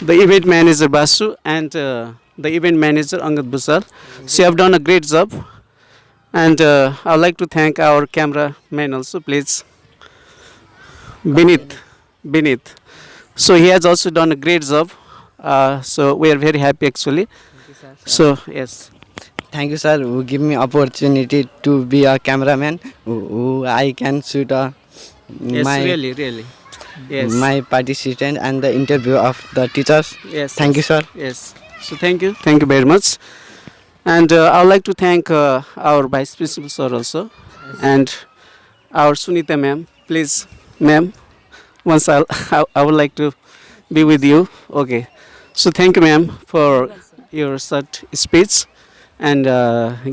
the event manager Basu and the event manager Angad Busal. She have done a great job, and I would like to thank our cameraman also, please, Beneath. Beneath. So he has also done a great job. So we are very happy actually. So yes. Thank you, sir, who give me opportunity to be a cameraman. Who I can shoot Yes, my really, really. Yes. my participant and the interview of the teachers. Yes. Thank you, Yes. sir. Yes. So thank you very much. And I would like to thank our Vice Principal sir also, and our Sunita ma'am. Please, ma'am, once I would like to be with you. Okay. So thank you, ma'am, for your short speech and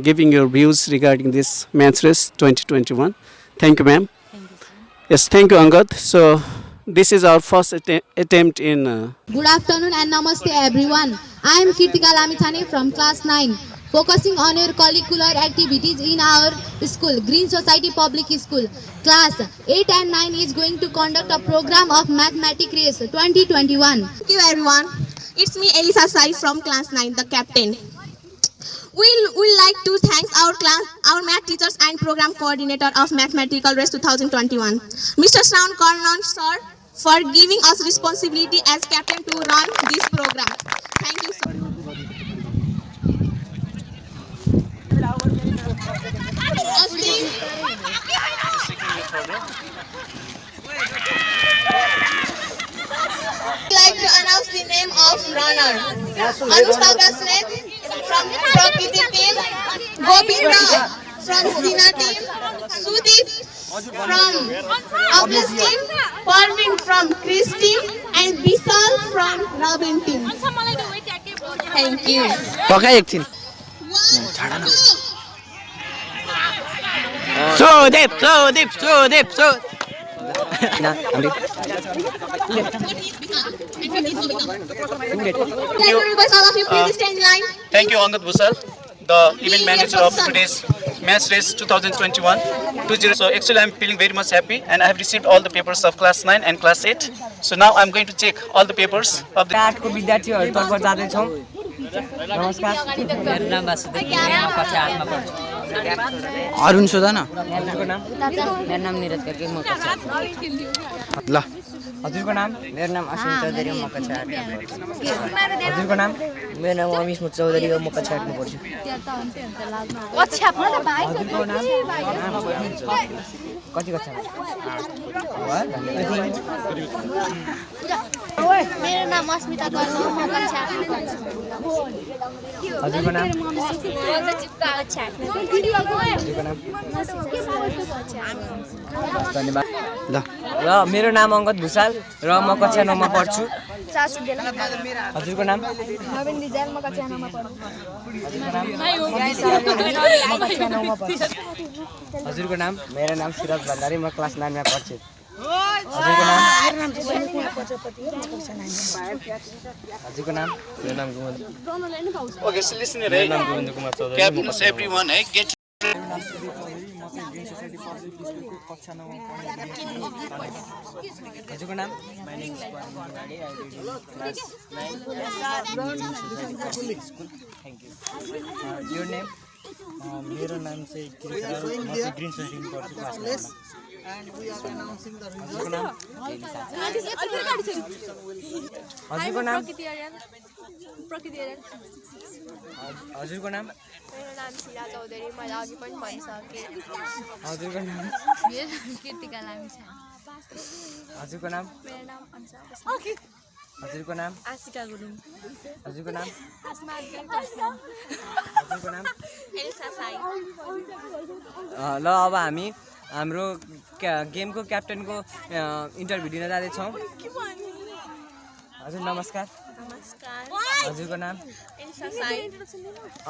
giving your views regarding this Maths Race 2021. Thank you, ma'am. Yes, thank you, Angad. So this is our first attempt in. Good afternoon and namaste everyone. I am Kirtika Lamithane from class 9, focusing on your curricular activities in our school, Green Society Public School. Class 8 and 9 is going to conduct a program of Mathematic Race 2021. Thank you everyone. It's me Elisa Sai from class 9, the captain. We'll like to thank our math teachers and program coordinator of Mathematical Race 2021, Mr. Shravan Karnan sir, for giving us responsibility as captain to run this program. Thank you, sir. I'd like to announce the name of runner. Anushka Gasnet from Prakriti team, Gobinda from Sina team, Sudip from Obvious team, Parvin from Chris team, and Vishal from Robin team. Thank you. पक्का एकछिन All of you please stand in line. Thank you, Angad Busal, the event manager of today's Maths Race 2021. So actually I'm feeling very much happy, and I have received all the papers of class 9 and class 8. So now I'm going to check all the papers of the... को विद्यार्थीहरुतर्फ जाँदैछौँ। नमस्कार, मेरो नाम वासुदेव, म कक्षा 8 मा पढ्छु। अरुण सोधा न हजुरको नाम? मेरो नाम निरज कार्की, म कक्षा 8। ल हजुरको नाम? मेरो नाम अश्विन चौधरी, म कक्षा 8 मा पढ्छु। हजुरको नाम? मेरो नाम अमिश मुत चौधरी हो, म कक्षा 8 मा पढ्छु। हजुरको नाम? कति कक्षामा? मेरो नाम अस्मिता कर्म हो, म कक्षा 8 मा पढ्छु। हजुरको नाम? धन्यवाद। ल र मेरो नाम अङ्गद भुसाल र म कक्षा 9 मा पढ्छु। हजुरको नाम? नवीन रिजाल, म कक्षा 9 मा पढ्छु। हजुरको नाम? मेरो नाम सिराज भण्डारी, म क्लास 9 मा पढ्छु। हजुरको नाम? हजुरको नाम? मेरो नाम Govind. Okay, so listen here. Captains, everyone, get... हजुरको नाम? Thank you. Your name? मेरो नाम चाहिँ कृष्ण, म चाहिँ ग्रिन सोसाइटीमा पढ्छु क्लास 9 मा। हजुरको नाम? हजुरको नाम? हजुरको नाम? मेरो नाम शिला चौधरी, मैले अघि पनि भनिसकेँ। हजुरको नाम? मेरो नाम कृतिका लामिछा। हजुरको नाम? मेरो नाम अन्सा। हजुरको नाम? आशिका गुरुङ। हजुरको नाम? आसमा कृष्ण। हजुरको नाम? एल्सा साई। ल अब हामी हाम्रो गेमको क्याप्टेनको इन्टरभ्यू दिन जाँदैछौँ। हजुर नमस्कार। नमस्कार। हजुरको नाम? एल्सा साई।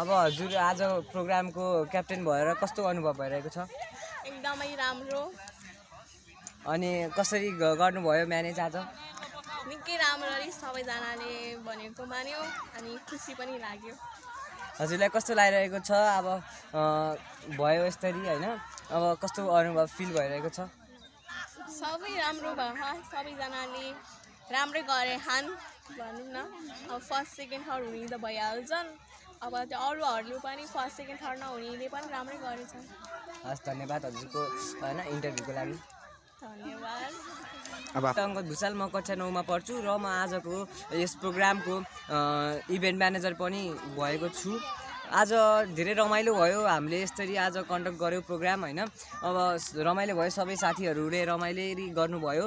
अब हजुर आज प्रोग्रामको क्याप्टेन भएर कस्तो अनुभव भइरहेको छ? एकदमै राम्रो। अनि कसरी गर्नुभयो म्यानेज आज? निकै राम्ररी सबैजनाले भनेको मान्यो अनि खुसी पनि लाग्यो। हजुरलाई कस्तो लागिरहेको छ अब भयो यसरी हैन? अब कस्तो अनुभव फिल भइरहेको छ? सबै राम्रो भयो, सबैजनाले राम्रै गरे, भनौँ न अब फर्स्ट सेकेन्ड थर्ड हुने त भइहाल्छन् अब त्यो अरूहरूले पनि फर्स्ट सेकेन्ड थर्ड नहुनेले पनि राम्रै गरेछन् हस् धन्यवाद हजुरको होइन इन्टरभ्यूको लागि धन्यवाद अङ्गद भुषाल म कक्षा 9 मा पढ्छु र म आजको यस प्रोग्रामको इभेन्ट म्यानेजर पनि भएको छु आज धेरै रमाइलो भयो हामीले यसरी आज कन्डक्ट गर्यो प्रोग्राम होइन अब रमाइलो भयो सबै साथीहरूले रमाइलो गर्नुभयो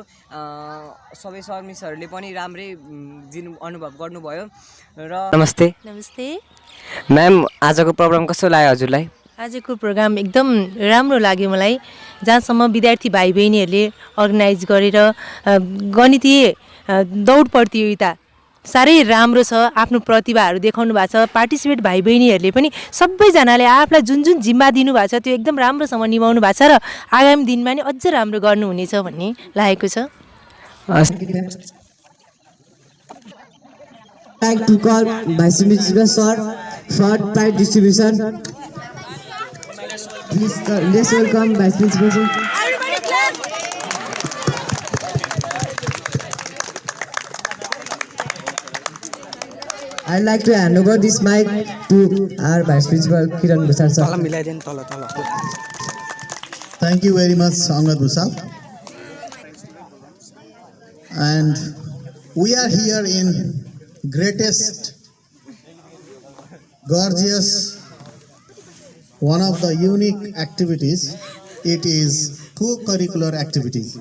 सबै सर मिसहरूले पनि राम्रै अनुभव गर्नुभयो र नमस्ते नमस्ते म्याम आजको प्रोग्राम कस्तो लाग्यो हजुरलाई आजको प्रोग्राम एकदम राम्रो लाग्यो मलाई जहाँसम्म विद्यार्थी भाइ बहिनीहरूले अर्गनाइज गरेर गणितीय दौड प्रतियोगिता साह्रै राम्रो छ आफ्नो प्रतिभाहरू देखाउनु भएको छ पार्टिसिपेट भाइ बहिनीहरूले पनि सबैजनाले आफूलाई जुन जुन जिम्मा दिनुभएको छ त्यो एकदम राम्रोसँग निभाउनु भएको छ र आगामी दिनमा नि अझ राम्रो गर्नुहुनेछ भन्ने लागेको छ like to call Vice Principal Sir for prize distribution. Please, let's welcome Vice Principal Sir. I'd like to hand over this mic to our Vice Principal Kiran Bhusal sir. Thank you very much, Angad Bhusal. And we are here in greatest, gorgeous, one of the unique activities. It is co-curricular activities.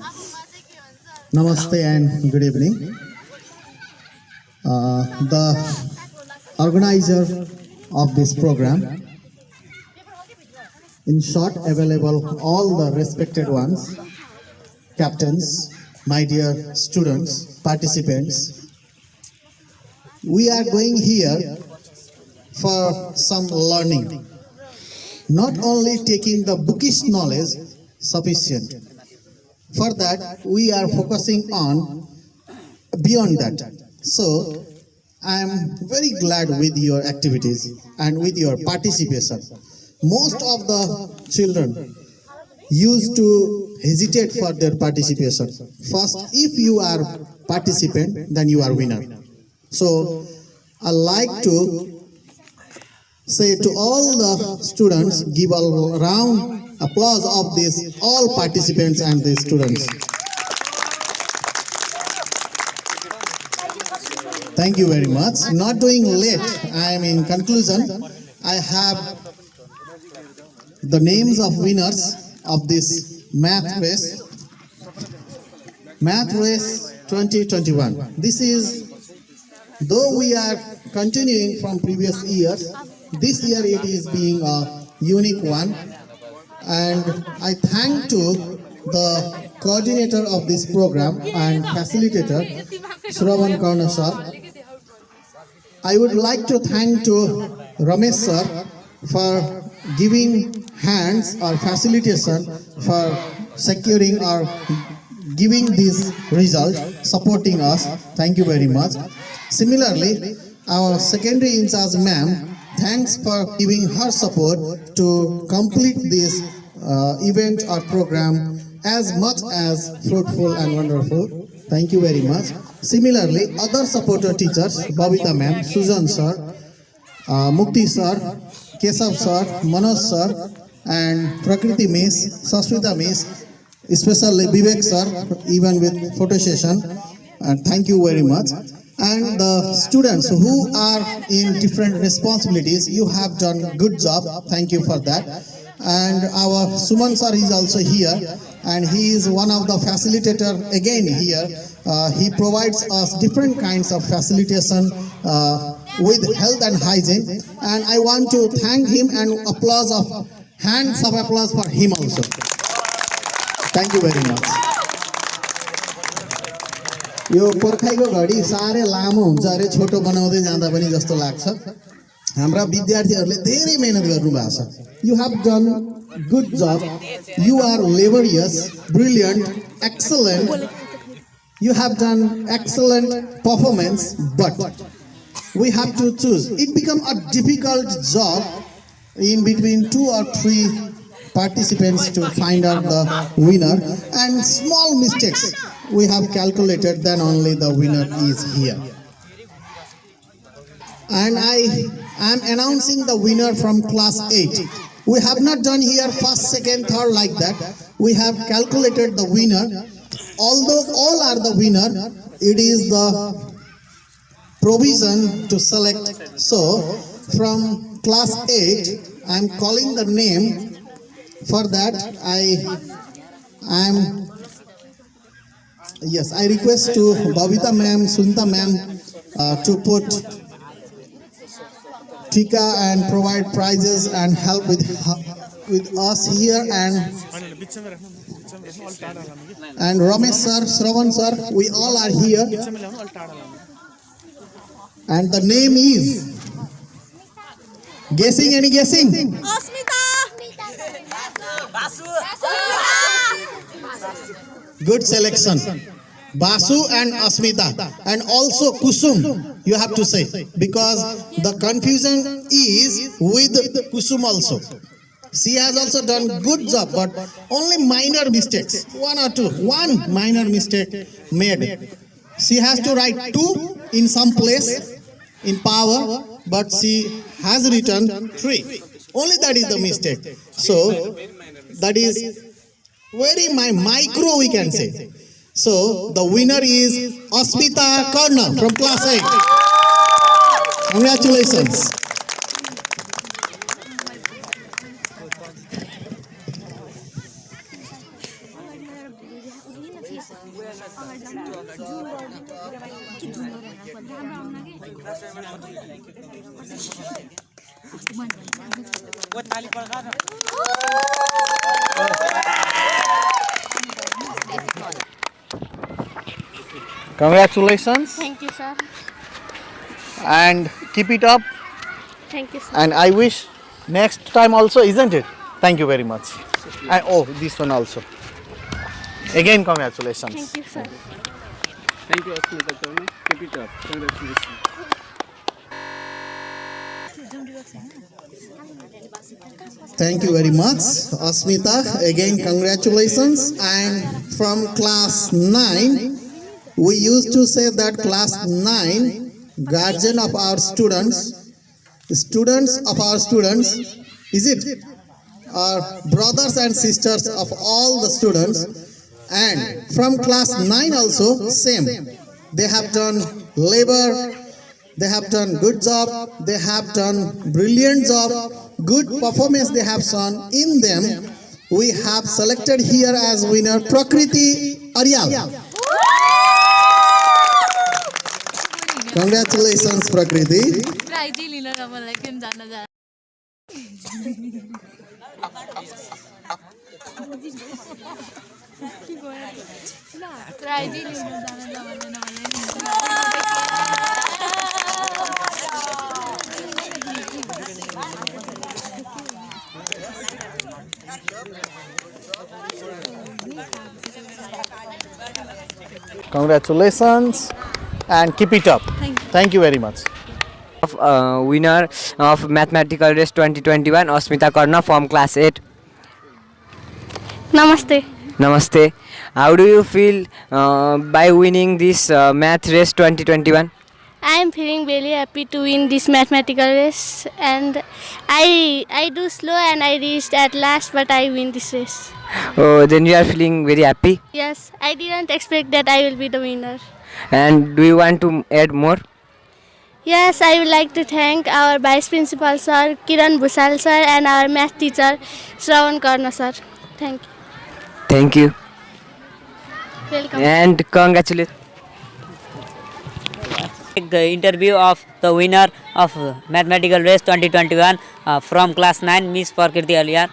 Namaste and good evening. The organizer of this program, in short, available all the respected ones, captains, my dear students, participants. We are going here for some learning, not only taking the bookish knowledge sufficient. For that, we are focusing on beyond that. So, I am very glad with your activities and with your participation. Most of the children used to hesitate for their participation. First, if you are participant, then you are winner. So, I like to say to all the students, give a round applause of these all participants and the students. Thank you very much. Not doing late, I am in conclusion. I have the names of winners of this math race. Math race 2021. This is, though we are continuing from previous years, this year it is being a unique one. And I thank to the coordinator of this program and facilitator, Shravan Karna sir. I would like to thank to Ramesh sir for giving hands or facilitation for securing or giving this result, supporting us. Thank you very much. Similarly, our secondary in charge ma'am, thanks for giving her support to complete this event or program as much as fruitful and wonderful. Thank you very much. Similarly, other supporter teachers, Babita ma'am, Sujan sir, Mukti sir, Kesav sir, Manoj sir, and Prakriti miss, Saswita miss, especially Vivek sir, even with photo session. And thank you very much. And the students who are in different responsibilities, you have done good job. Thank you for that. And our Suman sir is also here, and he is one of the facilitator again here. He provides us different kinds of facilitation with health and hygiene, and I want to thank him and hands of applause for him also. Thank you very much. यो पर्खाइको घडी साह्रै लामो हुन्छ अरे छोटो बनाउँदै जाँदा पनि जस्तो लाग्छ हाम्रा विद्यार्थीहरूले धेरै मेहनत गर्नुभएको छ You have done good job. You are laborious, brilliant, excellent. You have done excellent performance, but we have to choose. It becomes a difficult job in between 2 or 3 participants to find out the winner, and small mistakes we have calculated, then only the winner is here. And I am announcing the winner from class 8. We have not done here first, second, third like that. We have calculated the winner. Although all are the winner, it is the provision to select. So from class 8, I am calling the name. For that, I request to Babita ma'am, Sunita ma'am to put Tika and provide prizes and help with us here, and Ramesh sir, Shravan sir, we all are here, and the name is, guessing, any guessing? Good selection. Basu and Asmita, and also Kusum, you have to say, because the confusion is with Kusum also. She has also done good job, but only minor mistakes, one or two, one minor mistake made. She has to write 2 in some place in power, but she has written 3. Only that is the mistake. So that is very micro, we can say. So the winner is Asmita Karna from class 8. Congratulations. Congratulations. Thank you, sir. And keep it up. Thank you, sir. And I wish next time also, isn't it? Thank you very much. And oh, this one also. Again, congratulations. Thank you, sir. Thank you, Asmita Karna. Keep it up. Congratulations. Thank you very much, Asmita. Again, congratulations. And from class 9, we used to say that class 9, guardian of our students of our students, is it? Our brothers and sisters of all the students. And from class 9 also, same. They have done labor, they have done good job, they have done brilliant job, good performance they have shown. In them, we have selected here as winner Prakriti Aryal. Congratulations, Prakriti. Congratulations and keep it up. Thank you very much. Winner of Mathematical Race 2021, Asmita Karna from class 8. Namaste. Namaste. How do you feel by winning this Math Race 2021? I am feeling very happy to win this mathematical race, and I do slow and I reached at last, but I win this race. Oh, then you are feeling very happy. Yes, I didn't expect that I will be the winner. And do you want to add more? Yes, I would like to thank our Vice Principal Sir, Kiran Bhusal Sir, and our math teacher, Shravan Karna Sir. Thank you. Thank you. Welcome. And congratulations. The interview of the winner of Mathematical Race 2021 from class 9, Miss Prakriti Aryal.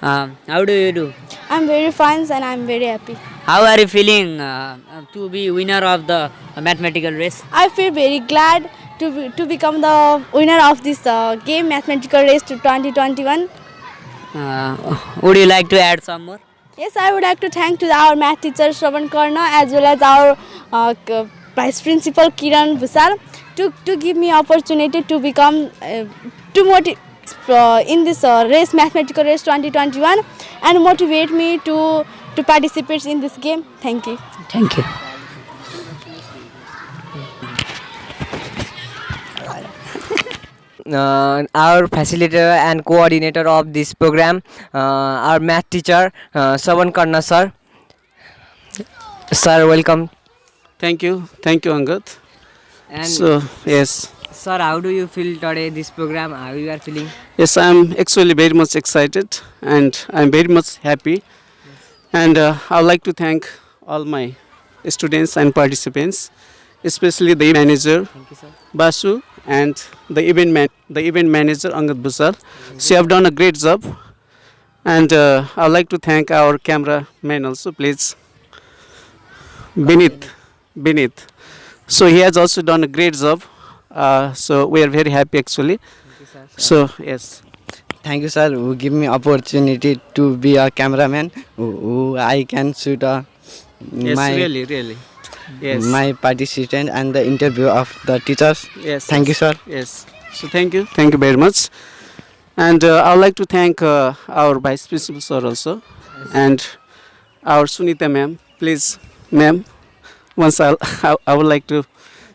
How do you do? I'm very fine and I'm very happy. How are you feeling to be winner of the mathematical race? I feel very glad to become the winner of this game Mathematical Race to 2021. Would you like to add some more? Yes, I would like to thank to our math teacher Shravan Karna as well as our Vice Principal Kiran Bhusal to give me opportunity to become to motivate in this race Mathematical Race 2021 and motivate me to participate in this game. Thank you. Thank you. our facilitator and coordinator of this program, our math teacher, Savan Karna sir. Sir, welcome. Thank you, Angad. And So yes, sir, how do you feel today this program? How you are feeling? yes, I'm actually very much excited and I'm very much happy. And I would like to thank all my students and participants, especially the manager Thank you, sir. Basu and the event manager Angad Busal. She have done a great job. And I would like to thank our cameraman also, please. Beneath. So he has also done a great job. So we are very happy actually. So yes, Thank you, sir, who give me opportunity to be a cameraman. Who I can shoot yes, my really, yes, my participant and the interview of the teachers. yes. Thank you, sir. Yes. So thank you very much. And I would like to thank our vice principal sir also, and our Sunita ma'am. Please, ma'am, once I would like to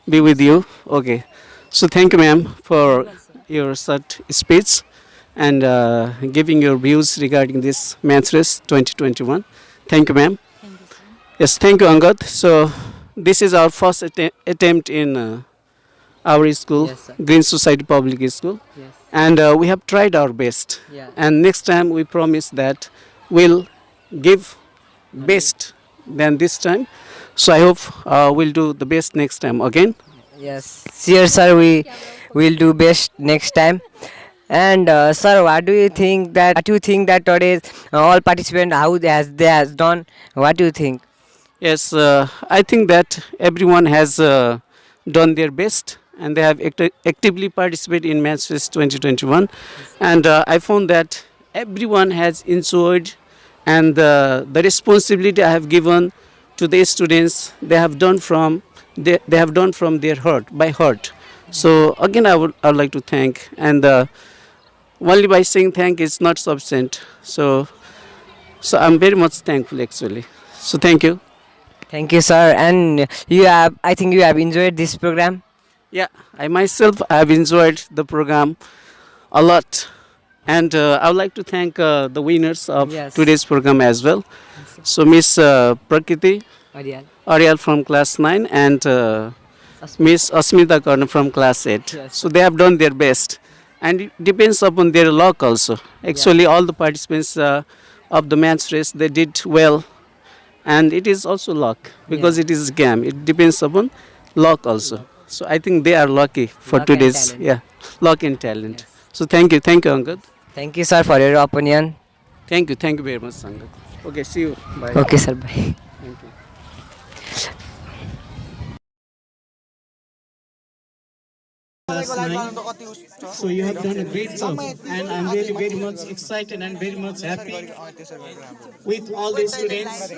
be with you. Okay. So thank you, ma'am, for your short speech and giving your views regarding this Maths Race 2021. Thank you, ma'am. Yes, thank you, Angad. So this is our first attempt in our school, Yes, sir. Green Society Public School, Yes. and we have tried our best. Yeah. And next time we promise that we'll give best than this time. So I hope we'll do the best next time again. Yes, sure, sir. We will do best next time. And sir, what do you think that today all participants how they has done? What do you think? Yes, I think that everyone has done their best and they have actively participated in Maths Fest 2021. And I found that everyone has enjoyed, and the responsibility I have given to the students, they have done from their heart, by heart. So again, I would like to thank, and only by saying thank is not sufficient. So I'm very much thankful actually. So thank you. Thank you, sir. And I think you have enjoyed this program. Yeah, I myself have enjoyed the program a lot, and I would like to thank the winners of Yes. today's program as well. So Miss Prakriti Ariel. Ariel from class 9 and Miss Asmita Karna from class 8. Yes. So they have done their best, and it depends upon their luck also. Actually, all the participants of the Maths Race, they did well, and it is also luck because it is a game. It depends upon luck also. So I think they are lucky for Luck and today's talent. luck and talent. So thank you, Angad. Thank you, sir, for your opinion. Thank you very much, Angad. Okay, see you. Bye. Okay, sir. Bye. Thank you. So you have done a great job, and I'm really very much excited and very much happy with all the students,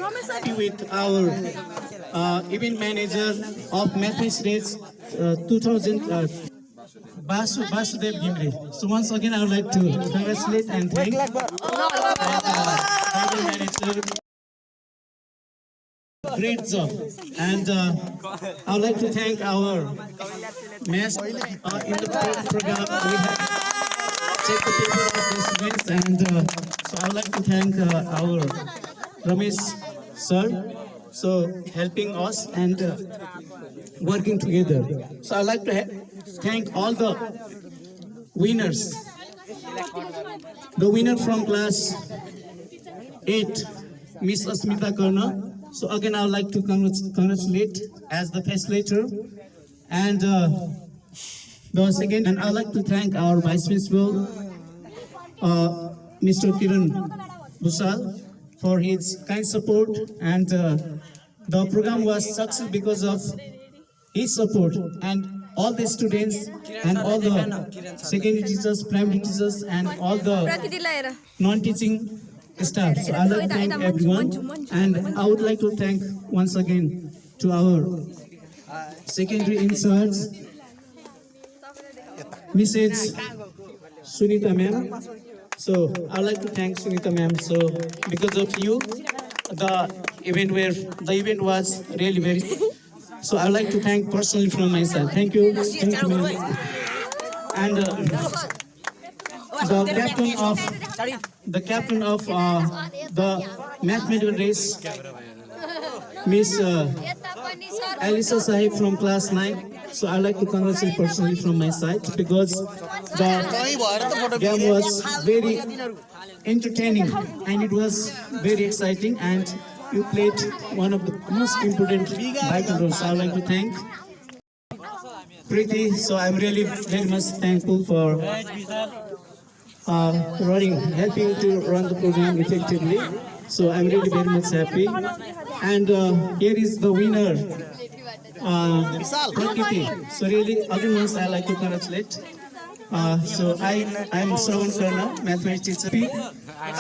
with our event manager of Maths Race 2000, Basudev Gimre. So once again, I would like to congratulate and thank event manager. Great job. And I would like to thank our mass in the program. We have checked the paper of the students, and so I would like to thank our Ramesh sir, so helping us and working together. So I would like to thank all the winners. The winner from class 8, Miss Asmita Karna. So again, I would like to congratulate as the facilitator, and the second, and I would like to thank our vice principal, Mr. Kiran Busal, for his kind support, and the program was successful because of his support, and all the students and all the secondary teachers, primary teachers, and all the non-teaching staff. So I would like to thank everyone, and I would like to thank once again to our secondary in charge, Mrs. Sunita ma'am. So I would like to thank Sunita ma'am. So because of you, the event was really very. So I would like to thank personally from myself. Thank you, ma'am. and the captain of the mathematical race, Miss Alisa Sahib from class 9. So I'd like to congratulate personally from my side because the game was very entertaining and it was very exciting, and you played one of the most important vital roles. I'd like to thank Preeti. So I'm really very much thankful for helping to run the program effectively. So I'm really very much happy. And here is the winner, Prakriti. So really, again once I like to congratulate. So I'm Shravan Karna, mathematics teacher.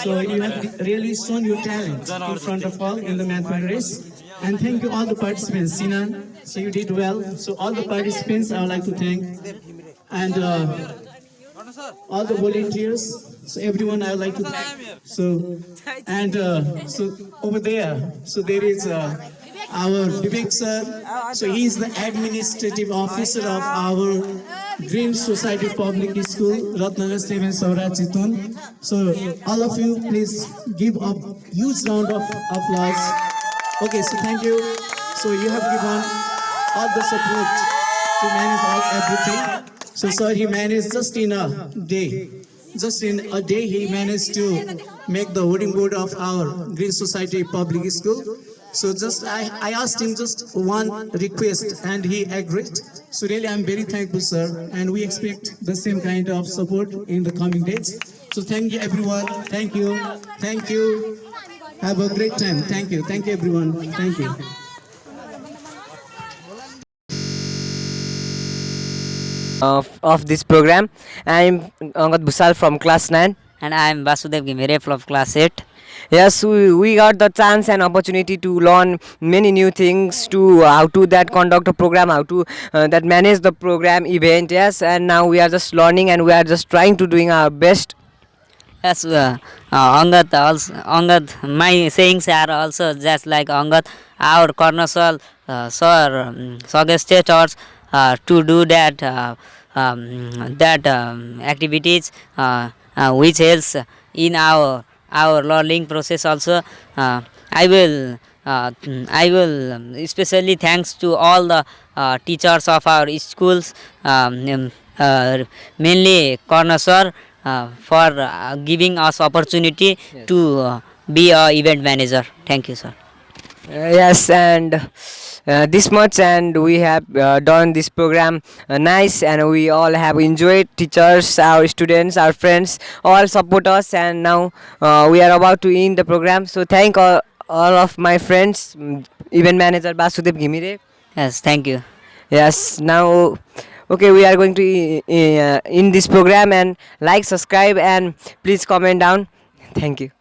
So you have really shown your talent in front of all in the mathematics race. And thank you all the participants. Sinan, so you did well. So all the participants I would like to thank. And all the volunteers, so everyone I would like to thank. So and so over there, so there is our Vivek sir. So he is the administrative officer of our Green Society Public School, Ratnagar 7 Saura Chitun. So all of you, please give a huge round of applause. Okay, so thank you. So you have given all the support to manage all everything. So sir, he managed just in a day. Just in a day, he managed to make the voting board of our Green Society Public School. So just I asked him just one request and he agreed. So really I'm very thankful, sir, and we expect the same kind of support in the coming days. So thank you everyone. Thank you. Thank you. Have a great time. Thank you. Thank you everyone. Thank you. Of this program. I'm Angad Bhusal from class 9. And I am Vasudev Gimire from class 8. Yes, we got the chance and opportunity to learn many new things, to how to that conduct a program, how to that manage the program event. Yes, and now we are just learning and we are just trying to doing our best. Yes, Angad also, Angad, my sayings are also just like Angad. Our cornerstone sir suggested us to do that activities which helps in our learning process also. I will especially thanks to all the teachers of our schools, mainly Corner sir, for giving us opportunity to be a event manager. Thank you, sir. Yes, and this much, and we have done this program nice, and we all have enjoyed. Teachers, our students, our friends all support us, and now we are about to end the program. So thank all of my friends, event manager Vasudev Gimire. Yes, thank you. Yes, now okay, we are going to end this program, and like, subscribe, and please comment down. Thank you.